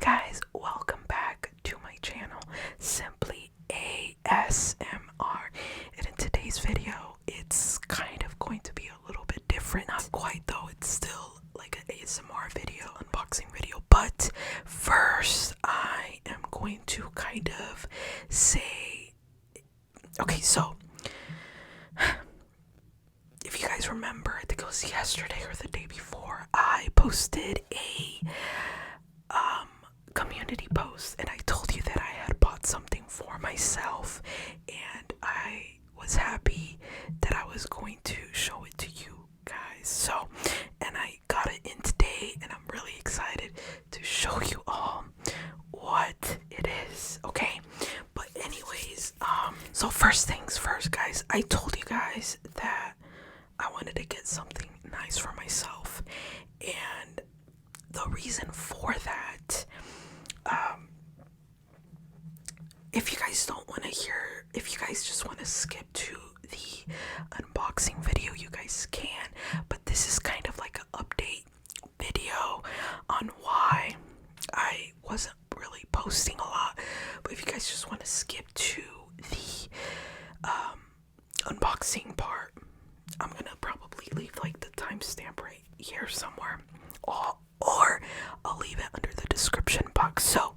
guys, welcome back to my channel, Simply ASMR. And in today's video, it's kind of going to be a little bit different. Not quite though, it's still like an ASMR video, unboxing video. But first, I am going to kind of say, okay, so if you guys remember, I think it was yesterday or the day before, I posted a community post and I told you that I had bought something for myself, and I was happy that I was going to show it to you guys. So, and I got it in today, and I'm really excited to show you all what it is. Okay, but anyways, so first things first, guys, I told you guys that I wanted to get something nice for myself, and the reason for that, if you guys don't want to hear, if you guys just want to skip to the unboxing video, you guys can, but this is kind of like an update video on why I wasn't really posting a lot. But if you guys just want to skip to the unboxing part, I'm gonna probably leave like the timestamp right here somewhere, or I'll leave it under the description box. So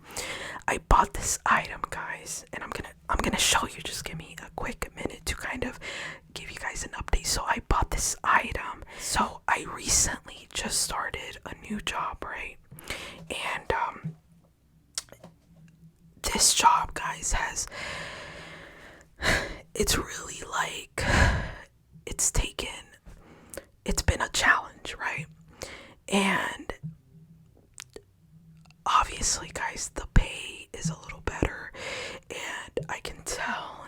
I bought this item, guys, and I'm gonna show you. Just give me a quick minute to kind of give you guys an update. So I bought this item. So I recently just started a new job, right? And this job, guys, it's really like, it's been a challenge, right? And obviously, guys, the pay is a little better, and I can tell,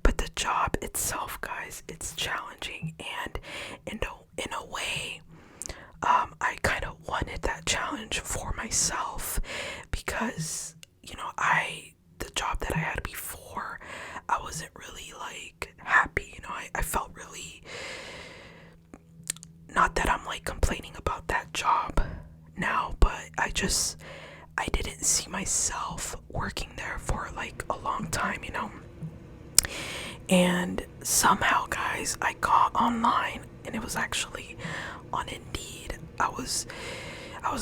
but the job itself, guys, it's challenging, and in a way, I kind of wanted that challenge for myself, because, you know, the job that I had before, I wasn't really like happy, you know, I felt really, not that I'm like complaining about that job now, but I didn't see myself working there for like a long time, you know. And somehow, guys, I got online, and it was actually on Indeed. I was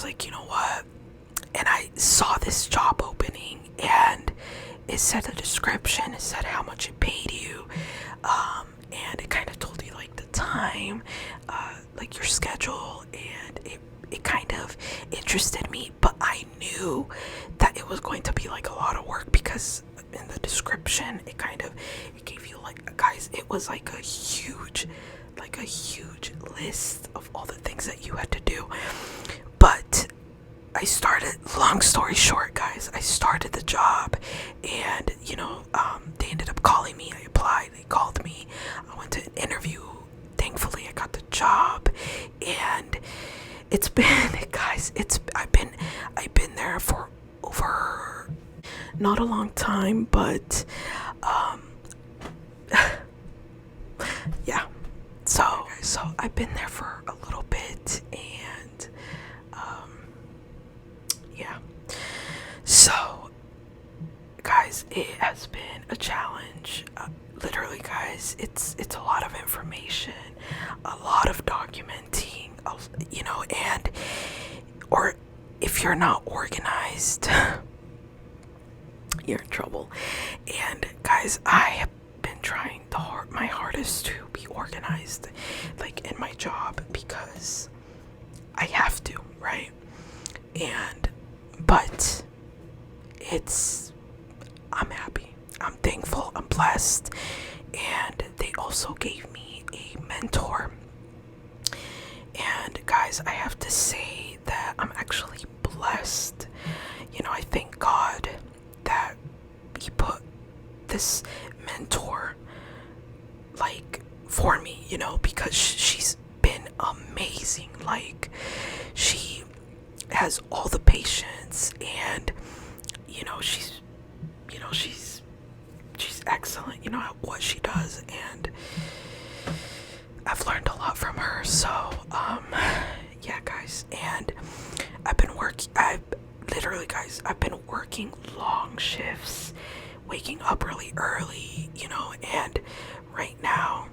like, you know what? And I saw this job opening, and it said the description, it said how much it paid you, and it kind of told you like the time, like your schedule, and it kind of interested me, but I knew that it was going to be like a lot of work, because in the description it gave you like, guys, it was like a huge list of all the things that you had to do. But I started, long story short, guys, I started the job, and you know, they ended up calling me. I applied, they called me, I went to an interview, thankfully I got the job, and it's been, guys, I've been there for over, not a long time, but yeah, so I've been there for a little bit, and yeah, so guys, it has been a challenge. Literally, guys, it's a lot of information, a lot of documenting, you know, or if you're not organized, you're in trouble. And guys, I have been trying my hardest to be organized, like in my job, because I have to, right? But I'm happy, I'm thankful, I'm blessed, and they also gave me a mentor. And guys, I have to say that I'm actually blessed. You know, I thank God that he put this mentor like for me, you know, because she's been amazing. Like, she has all the patience, and you know, she's excellent, you know, at what she does, and I've learned a lot from her. So yeah, guys, and I've literally, guys, I've been working long shifts, waking up really early, you know, and right now,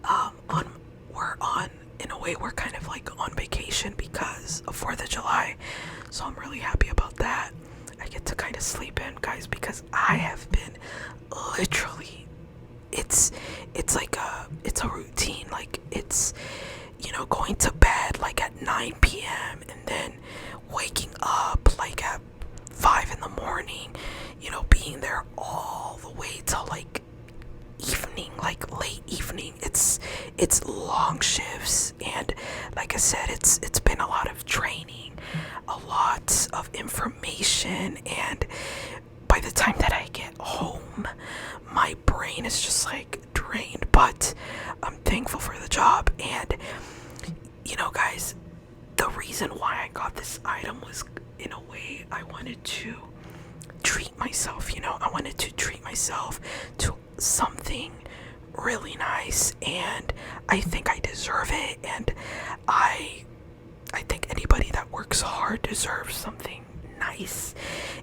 on we're on in a way we're kind of like on vacation because of 4th of July, so I'm really happy about that. I get to kind of sleep in, guys, because I have been literally, it's like it's a routine. Like, it's, you know, going to bed like at 9 p.m. and then waking up like at 5 in the morning, you know, being there all the way till like evening, like late evening. It's long shifts, and like I said, it's been a lot of training, a lot of information, and by the time that I get home, my brain is just like drained. But I'm thankful for the job. And you know, guys, the reason why I got this item was, in a way, I wanted to treat myself. You know, I wanted to treat myself to something really nice, and I think I deserve it. And I think anybody that works hard deserves something nice.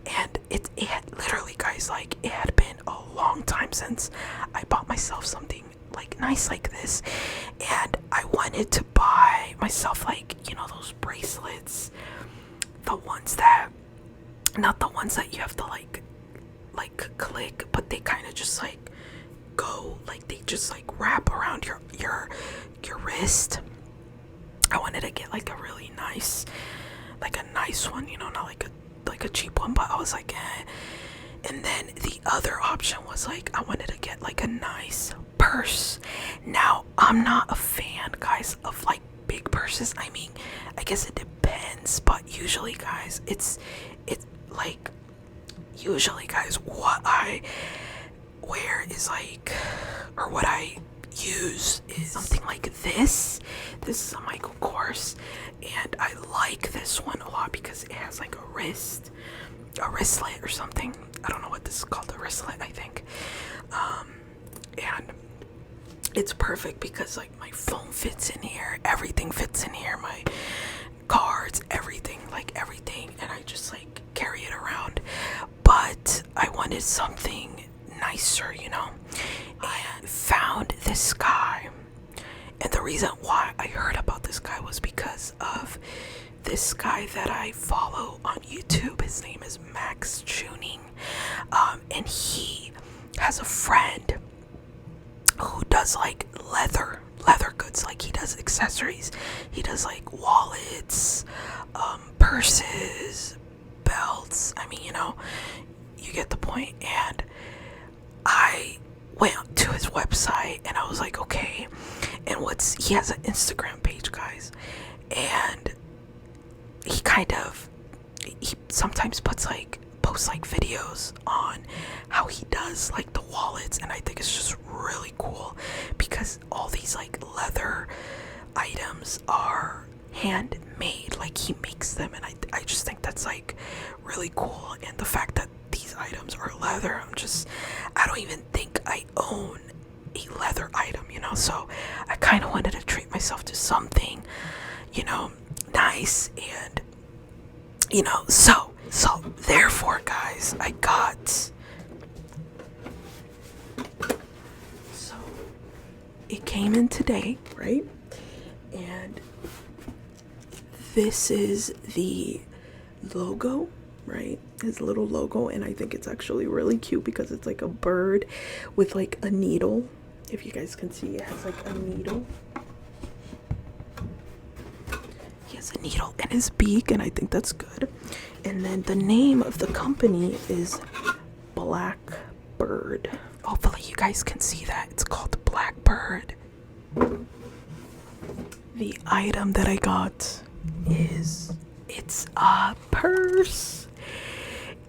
And it had literally, guys, like, it had been a long time since I bought myself something like nice like this, and I wanted to buy myself, like, you know, those bracelets, the ones that, not the ones that you have to like click, but they kind of just like go, like, they just like wrap around your wrist. I wanted to get like a really nice, like a nice one, you know, not like a cheap one, but I was like, eh. And then the other option was like, I wanted to get like a nice purse. Now, I'm not a fan, guys, of like big purses. I mean, I guess it depends, but usually, guys, it's like, usually, guys, what I wear is like, or what I use is something like this. This is a Michael Kors, and I like this one a lot because it has like a wristlet or something. I don't know what this is called, a wristlet, I think. And it's perfect because like my phone fits in here, everything fits in here, my cards, everything, and I just like carry it around. But I wanted something nicer, you know. I found this guy, and the reason why I heard about this guy was because of this guy that I follow on YouTube. His name is Max Tuning, and he has a friend who does like leather goods. Like, he does accessories, he does like wallets, purses, belts. I mean, you know, you get the point. And I went to his website and I was like, okay. And he has an Instagram page, guys, and he sometimes posts like videos on how he does like the wallets, and I think it's just really cool because all these like leather items are handmade. Like, he makes them, and I just think that's like really cool. And the fact that these items are leather, I don't even think I own a leather item, you know. So I kind of wanted to treat myself to something, you know, nice. And you know, so therefore, guys, so it came in today, right? And this is the logo, right? His little logo, and I think it's actually really cute because it's like a bird with like a needle. If you guys can see, it has like a needle. He has a needle in his beak, and I think that's good. And then the name of the company is Blackbird. Hopefully you guys can see that. It's called Blackbird. The item that I got it's a purse.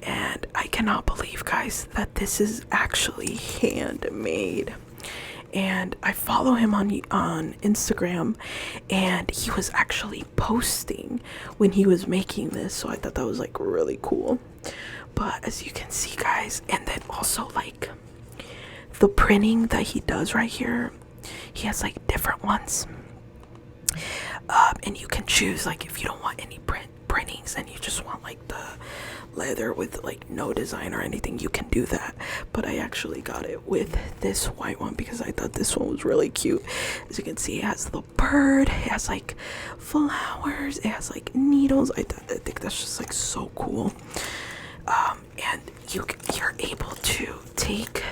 And I cannot believe, guys, that this is actually handmade. And I follow him on Instagram, and he was actually posting when he was making this, so I thought that was like really cool. But as you can see, guys, and then also like the printing that he does right here, he has like different ones, and you can choose like if you don't want any print, printings and you just want like the leather with like no design or anything, you can do that. But I actually got it with this white one because I thought this one was really cute. As you can see, it has the bird, it has like flowers, it has like needles. I think that's just like so cool. And you're able to take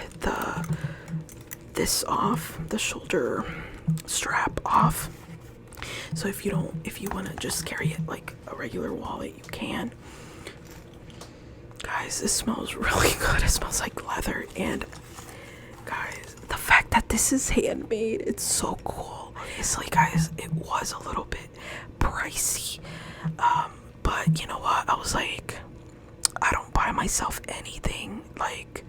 this off, the shoulder strap off. So if you want to just carry it like a regular wallet, you can. Guys, this smells really good. It smells like leather. And guys, the fact that this is handmade, it's so cool. Obviously, guys, it was a little bit pricey, but you know what, I was like, I don't buy myself anything, like,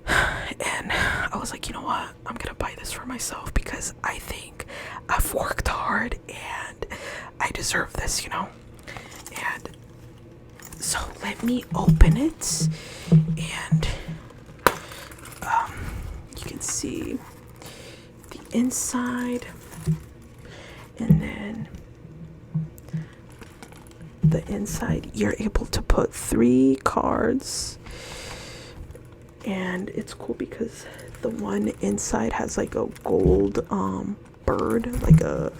and I was like, you know what, I'm gonna buy this for myself because I think I've worked hard and I deserve this, you know. And so let me open it, and you can see the inside, and then the inside you're able to put 3 cards. And it's cool because the one inside has like a gold bird, like a,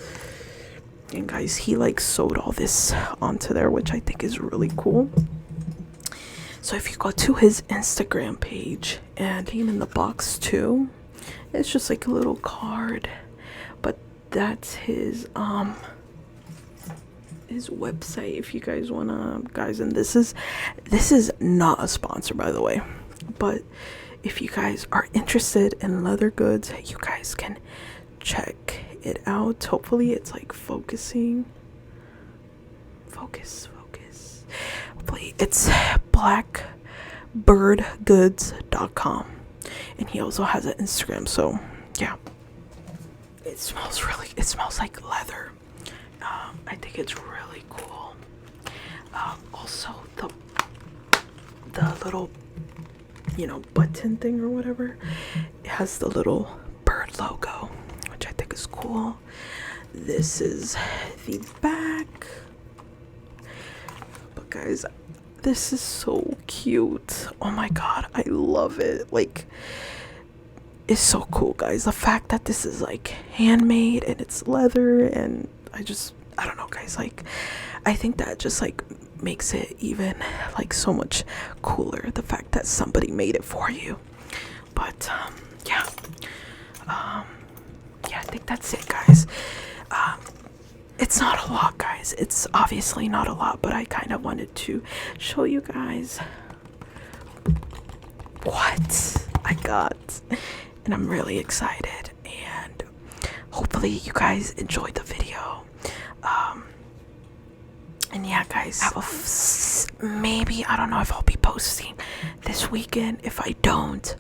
and guys, he like sewed all this onto there, which I think is really cool. So if you go to his Instagram page, and came in the box too, it's just like a little card, but that's his website if you guys wanna, guys. And this is not a sponsor, by the way, but if you guys are interested in leather goods, you guys can check it out. Hopefully it's like focus. Hopefully it's blackbirdgoods.com, and he also has an Instagram. So yeah, it smells like leather. I think it's really cool. Also the little, you know, button thing or whatever, it has the little bird logo, which I think is cool. This is the back. But guys, this is so cute. Oh my god, I love it. Like, it's so cool, guys. The fact that this is like handmade and it's leather, and I don't know, guys, like, I think that just like makes it even like so much cooler, the fact that somebody made it for you. But yeah, I think that's it, guys. It's not a lot, guys. It's obviously not a lot, but I kind of wanted to show you guys what I got, and I'm really excited, and hopefully you guys enjoyed the video. And yeah, guys, maybe, I don't know if I'll be posting this weekend. If I don't,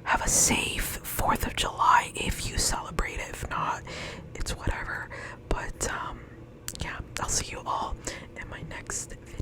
have a safe 4th of July if you celebrate it. If not, it's whatever. But yeah, I'll see you all in my next video.